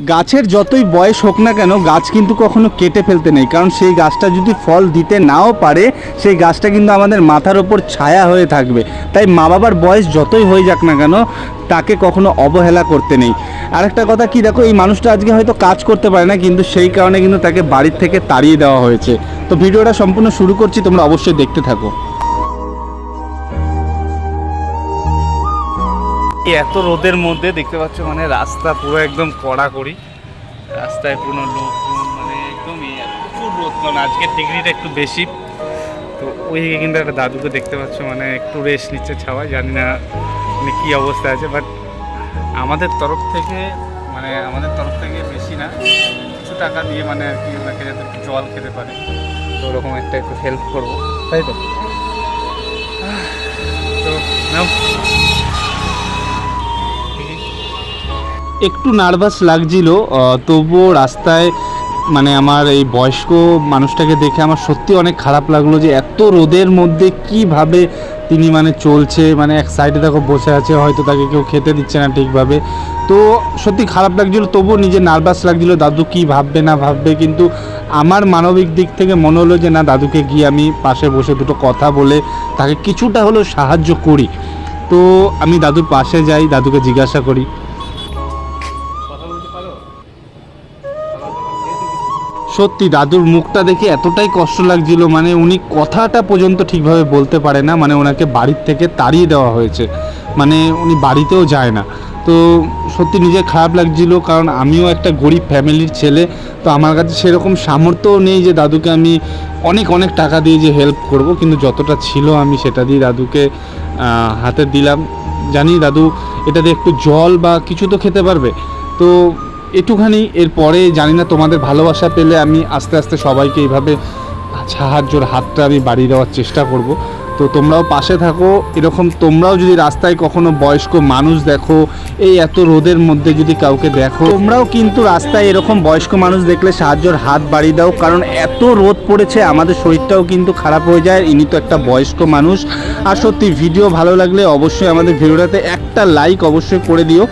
গাছের যতই বয়স হোক না কেন গাছ কিন্তু কখনো কেটে ফেলতে নেই, কারণ সেই গাছটা যদি ফল দিতে নাও পারে সেই গাছটা কিন্তু আমাদের মাথার ওপর ছায়া হয়ে থাকবে। তাই মা বাবার বয়স যতই হয়ে যাক না কেন তাকে কখনো অবহেলা করতে নেই। আরেকটা কথা কি, দেখো এই মানুষটা আজকে হয়তো কাজ করতে পারে না, কিন্তু সেই কারণে কিন্তু তাকে বাড়ির থেকে তাড়িয়ে দেওয়া হয়েছে। তো ভিডিওটা সম্পূর্ণ শুরু করছি, তোমরা অবশ্যই দেখতে থাকো। এত রোদের মধ্যে দেখতে পাচ্ছ মানে রাস্তা পুরো একদম কড়াকড়ি, রাস্তায় পুরো লোক মানে একদমই প্রচুর রোদ, কারণ আজকের ডিগ্রিটা একটু বেশি। তো ওইদিকে কিন্তু একটা দাদুকে দেখতে পাচ্ছ মানে একটু রেস্ট নিচ্ছে ছাওয়ায়, জানি না মানে কী অবস্থা আছে। বাট আমাদের তরফ থেকে বেশি না, কিছু টাকা দিয়ে মানে আর কি ওনাকে যাতে একটু জল খেতে পারে, তো ওরকম একটা একটু হেল্প করবো, তাই তো। তো নাও, একটু নার্ভাস লাগছিল, তবুও রাস্তায় মানে আমার এই বয়স্ক মানুষটাকে দেখে আমার সত্যি অনেক খারাপ লাগলো যে এত রোদের মধ্যে কিভাবে তিনি মানে চলছে। মানে এক সাইডে দেখো বসে আছে, হয়তো তাকে কেউ খেতে দিচ্ছে না ঠিকভাবে। তো সত্যি খারাপ লাগছিল, তবুও নিজে নার্ভাস লাগছিল দাদু কি ভাববে না ভাববে। কিন্তু আমার মানবিক দিক থেকে মনে হলো যে না, দাদুকে গিয়ে আমি পাশে বসে দুটো কথা বলে তাকে কিছুটা হলেও সাহায্য করি। তো আমি দাদুর পাশে যাই, দাদুকে জিজ্ঞাসা করি, সত্যি দাদুর মুখটা দেখে এতটাই কষ্ট লাগছিল, মানে উনি কথাটা পর্যন্ত ঠিকভাবে বলতে পারে না, মানে ওনাকে বাড়ির থেকে তাড়িয়ে দেওয়া হয়েছে, মানে উনি বাড়িতেও যায় না। তো সত্যি নিজে খারাপ লাগছিল, কারণ আমিও একটা গরিব ফ্যামিলির ছেলে। তো আমার কাছে সেরকম সামর্থ্যও নেই যে দাদুকে আমি অনেক অনেক টাকা দিয়ে যে হেল্প করব, কিন্তু যতটা ছিল আমি সেটা দিয়ে দাদুকে হাতে দিলাম। জানি দাদু এটা দিয়ে একটু জল বা কিছু তো খেতে পারবে, তো একটুখানি। এরপরে জানি না তোমাদের ভালোবাসা পেলে আমি আস্তে আস্তে সবাইকে এইভাবে সাহায্যর হাতটা আমি বাড়িয়ে দেওয়ার চেষ্টা করব। তো তোমরাও পাশে থাকো, এরকম তোমরাও যদি রাস্তায় কখনো বয়স্ক মানুষ দেখো, এই এত রোদের মধ্যে যদি কাউকে দেখো, তোমরাও কিন্তু রাস্তায় এরকম বয়স্ক মানুষ দেখলে সাহায্যর হাত বাড়িয়ে দাও, কারণ এত রোদ পড়েছে আমাদের শরীরটাও কিন্তু খারাপ হয়ে যায়। ইনি তো একটা বয়স্ক মানুষ। আর সত্যি ভিডিও ভালো লাগলে অবশ্যই আমাদের ভিডিওটাতে একটা লাইক অবশ্যই করে দিও।